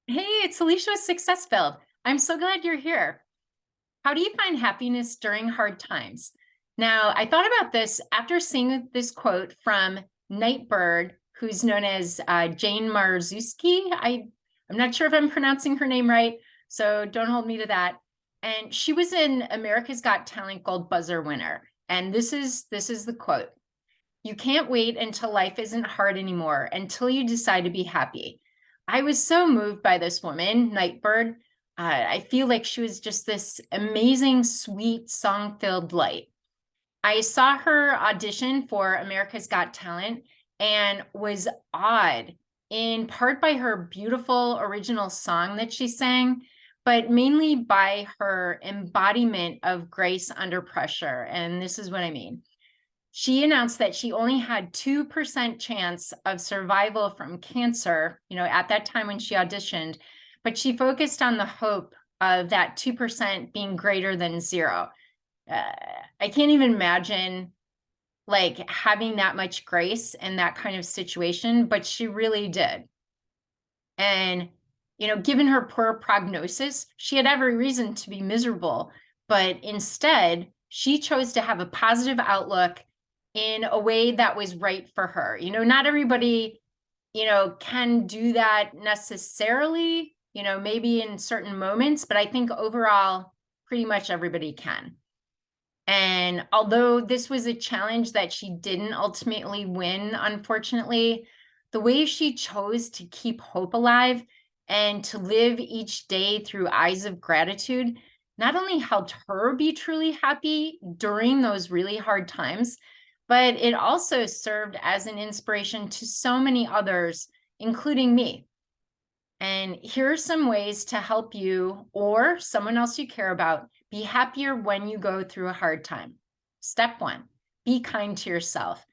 Hey, it's Alicia with Successfilled. I'm so glad you're here. How do you find happiness during hard times? Now, I thought about this after seeing this quote from Nightbird, who's known as Jane Marzuski. I'm not sure if I'm pronouncing her name right, so don't hold me to that. And she was in America's Got Talent Gold Buzzer winner. And this is the quote. You can't wait until life isn't hard anymore, until you decide to be happy. I was so moved by this woman, Nightbird. I feel like she was just this amazing, sweet, song filled light. I saw her audition for America's Got Talent and was awed in part by her beautiful original song that she sang, but mainly by her embodiment of grace under pressure. And this is what I mean. She announced that she only had 2% chance of survival from cancer, at that time when she auditioned, but she focused on the hope of that 2% being greater than zero. Uh, I can't even imagine like having that much grace in that kind of situation, but she really did. And, given her poor prognosis, she had every reason to be miserable. But instead, she chose to have a positive outlook in a way that was right for her. Not everybody, can do that necessarily, maybe in certain moments, but I think overall, pretty much everybody can. And although this was a challenge that she didn't ultimately win, unfortunately, the way she chose to keep hope alive and to live each day through eyes of gratitude not only helped her be truly happy during those really hard times, but it also served as an inspiration to so many others, including me. And here are some ways to help you or someone else you care about be happier when you go through a hard time. Step one, be kind to yourself.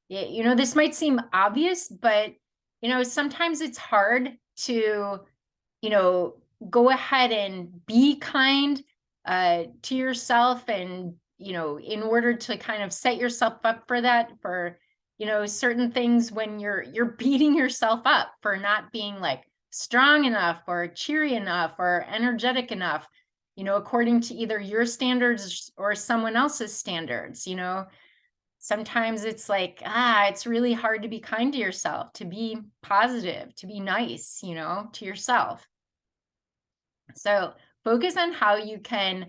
This might seem obvious, but, sometimes it's hard to, you know, go ahead and be kind to yourself and, in order to kind of set yourself up for that, for, certain things when you're beating yourself up for not being like, strong enough or cheery enough or energetic enough, according to either your standards or someone else's standards. Sometimes it's like, it's really hard to be kind to yourself, to be positive, to be nice, to yourself. So focus on how you can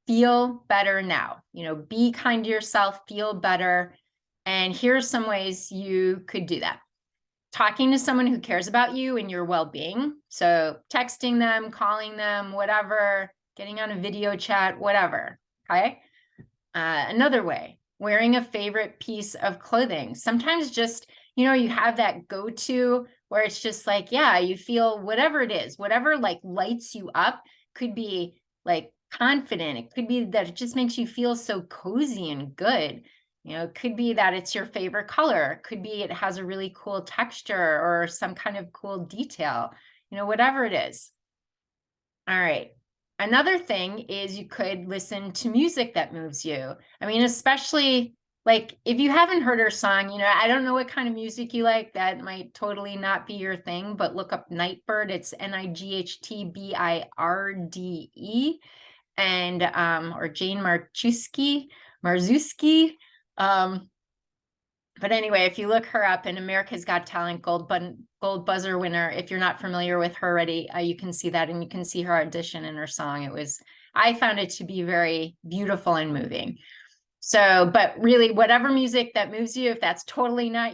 feel better now, be kind to yourself, feel better. And here's some ways you could do that. Talking to someone who cares about you and your well-being. So texting them, calling them, whatever, getting on a video chat, whatever. Okay. Another way, wearing a favorite piece of clothing. Sometimes just, you have that go-to where it's just like, yeah, you feel whatever it is, whatever like lights you up. Could be like confident. It could be that it just makes you feel so cozy and good. It could be that it's your favorite color. It could be it has a really cool texture or some kind of cool detail, whatever it is. All right. Another thing is you could listen to music that moves you. I mean, especially like if you haven't heard her song, I don't know what kind of music you like. That might totally not be your thing, but look up Nightbird. It's Nightbirde and or Jane Marzuski. Um, but anyway, if you look her up in America's Got Talent Gold Buzzer winner, if you're not familiar with her already, you can see that and you can see her audition and her song. I found it to be very beautiful and moving. So, but really, whatever music that moves you, if that's totally not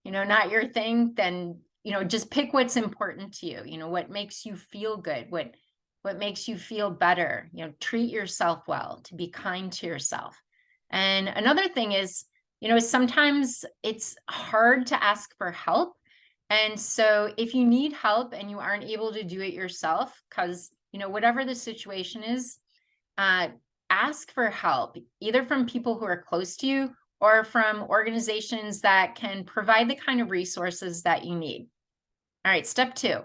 not your thing, then, just pick what's important to you, what makes you feel good, what makes you feel better, treat yourself well, to be kind to yourself. And another thing is, sometimes it's hard to ask for help. And so if you need help and you aren't able to do it yourself, because, whatever the situation is, ask for help, either from people who are close to you or from organizations that can provide the kind of resources that you need. All right, step two,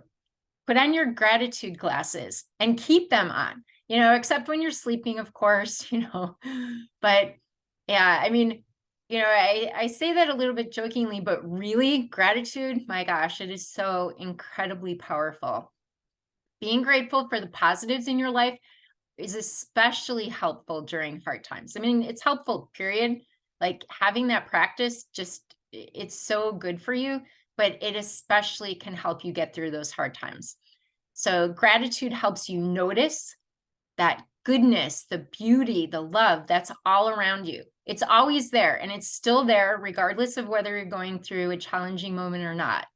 put on your gratitude glasses and keep them on, except when you're sleeping, of course, but yeah, I mean, I say that a little bit jokingly, but really gratitude, my gosh, it is so incredibly powerful. being grateful for the positives in your life is especially helpful during hard times. I mean, it's helpful, period. Like having that practice, just it's so good for you, but it especially can help you get through those hard times. So gratitude helps you notice that goodness, the beauty, the love that's all around you. It's always there, and it's still there regardless of whether you're going through a challenging moment or not.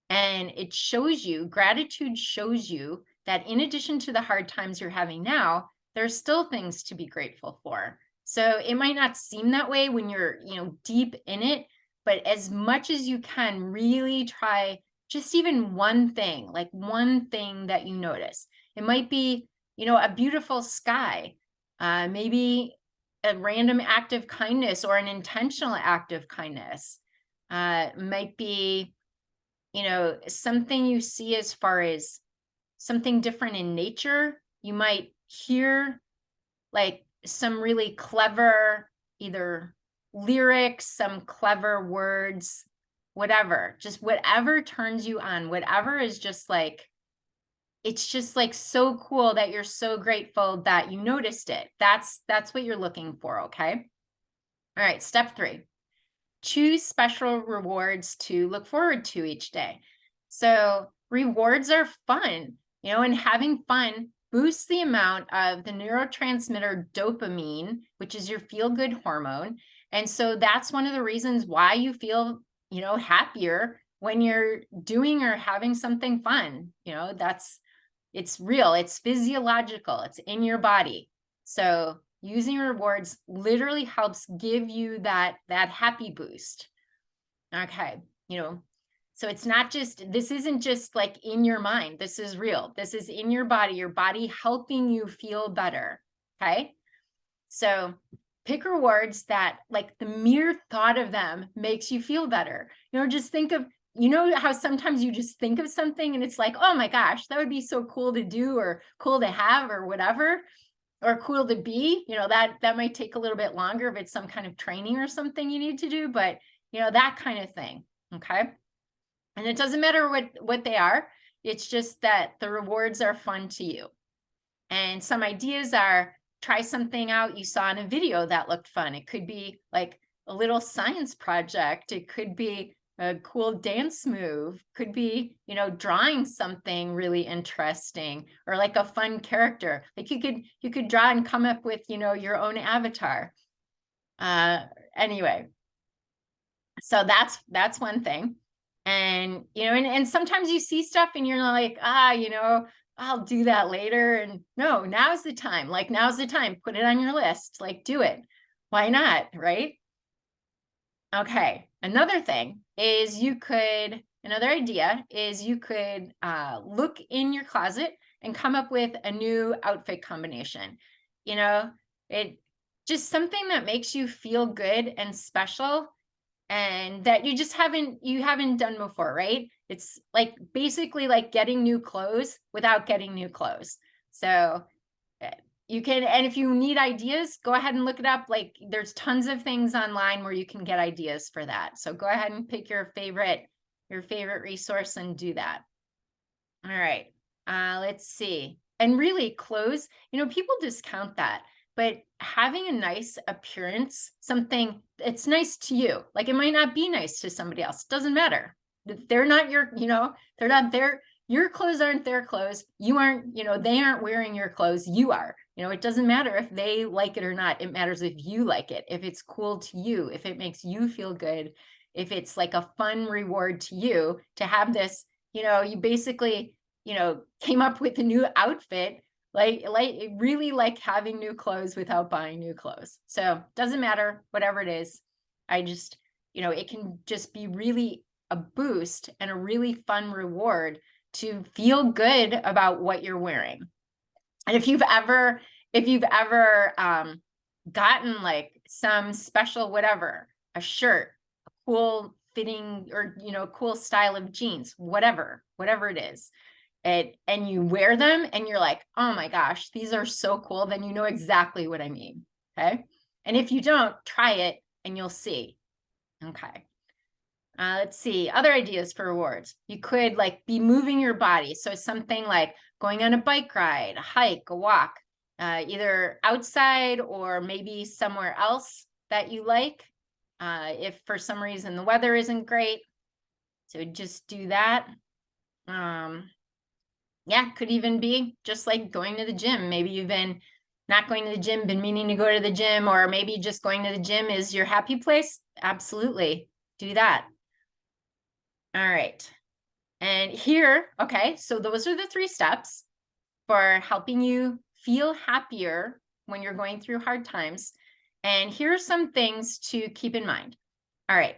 And it shows you, gratitude shows you that in addition to the hard times you're having now, there's still things to be grateful for. So it might not seem that way when you're, deep in it, but as much as you can, really try just even one thing, like one thing that you notice. It might be, a beautiful sky, maybe a random act of kindness or an intentional act of kindness. Might be, something you see as far as something different in nature. You might hear like some really clever, either lyrics, some clever words, whatever, just whatever turns you on, whatever is just like, it's just like so cool that you're so grateful that you noticed it. That's what you're looking for. Okay. All right. Step 3. Choose special rewards to look forward to each day. So rewards are fun, and having fun boosts the amount of the neurotransmitter dopamine, which is your feel-good hormone. And so that's one of the reasons why you feel, happier when you're doing or having something fun. It's real, it's physiological, it's in your body. So using rewards literally helps give you that happy boost. Okay, so it's not just, this isn't just like in your mind. This is real. This is in your body helping you feel better. Okay, so pick rewards that, like, the mere thought of them makes you feel better. Just think of, how sometimes you just think of something and it's like, oh my gosh, that would be so cool to do, or cool to have, or whatever, or cool to be. That might take a little bit longer if it's some kind of training or something you need to do, but that kind of thing. Okay. And it doesn't matter what they are. It's just that the rewards are fun to you. And some ideas are, try something out you saw in a video that looked fun. It could be like a little science project. It could be a cool dance move, could be, drawing something really interesting, or like a fun character. Like you could draw and come up with, your own avatar. Anyway, so that's one thing. And, and sometimes you see stuff and you're like, I'll do that later. And no, now's the time. Like, now's the time. Put it on your list. Like, do it. Why not? Right? Okay. Another idea is you could look in your closet and come up with a new outfit combination. It just something that makes you feel good and special, and that you haven't done before, right? It's like basically like getting new clothes without getting new clothes. So you can, and if you need ideas, go ahead and look it up. Like, there's tons of things online where you can get ideas for that. So go ahead and pick your favorite resource and do that. All right. Let's see. And really, clothes, people discount that, but having a nice appearance, something it's nice to you, like it might not be nice to somebody else. It doesn't matter. They're not they're not their, your clothes aren't their clothes. You aren't, they aren't wearing your clothes. You are. It doesn't matter if they like it or not. It matters if you like it, if it's cool to you, if it makes you feel good, if it's like a fun reward to you to have this, you basically, came up with a new outfit, like really like having new clothes without buying new clothes. So doesn't matter, whatever it is. I just, it can just be really a boost and a really fun reward to feel good about what you're wearing. And if you've ever gotten like some special, whatever, a shirt, a cool fitting, or, cool style of jeans, whatever it is, and you wear them and you're like, oh my gosh, these are so cool, then you know exactly what I mean. Okay. And if you don't, try it and you'll see. Okay. Let's see, other ideas for rewards. You could like be moving your body. So something like going on a bike ride, a hike, a walk, either outside or maybe somewhere else that you like. If for some reason the weather isn't great, so just do that. Yeah, could even be just like going to the gym. Maybe you've been not going to the gym, been meaning to go to the gym, or maybe just going to the gym is your happy place. Absolutely, do that. All right. And here, okay, so those are the 3 steps for helping you feel happier when you're going through hard times. And here are some things to keep in mind. All right.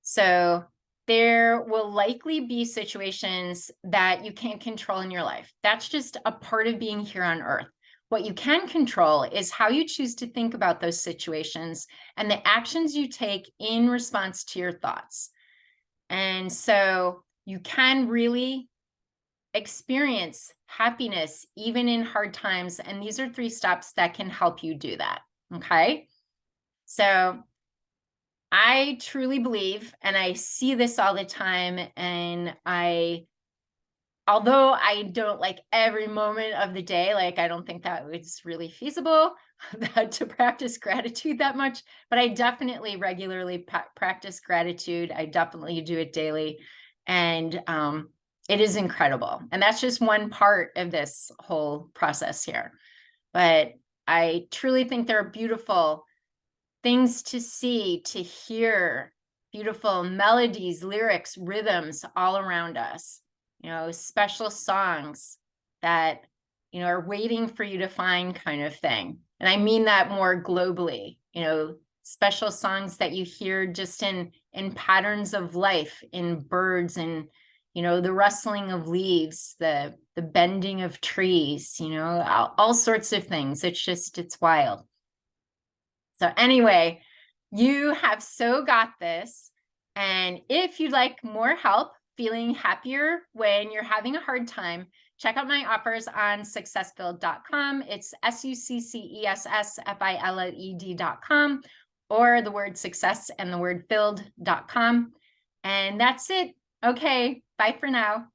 So there will likely be situations that you can't control in your life. That's just a part of being here on earth. What you can control is how you choose to think about those situations and the actions you take in response to your thoughts. And so you can really experience happiness even in hard times. And these are 3 steps that can help you do that. Okay. So I truly believe, and I see this all the time, and although I don't like every moment of the day, like I don't think that it's really feasible to practice gratitude that much, but I definitely regularly practice gratitude. I definitely do it daily. And it is incredible. And that's just one part of this whole process here. But I truly think there are beautiful things to see, to hear, beautiful melodies, lyrics, rhythms all around us, special songs that, are waiting for you to find, kind of thing. And I mean that more globally, special songs that you hear just in patterns of life, in birds, and the rustling of leaves, the bending of trees, all sorts of things. It's wild. So anyway, you have so got this. And if you'd like more help feeling happier when you're having a hard time, check out my offers on successfilled.com. It's successfilled.com, or the word success and the word filled.com. And that's it. Okay, bye for now.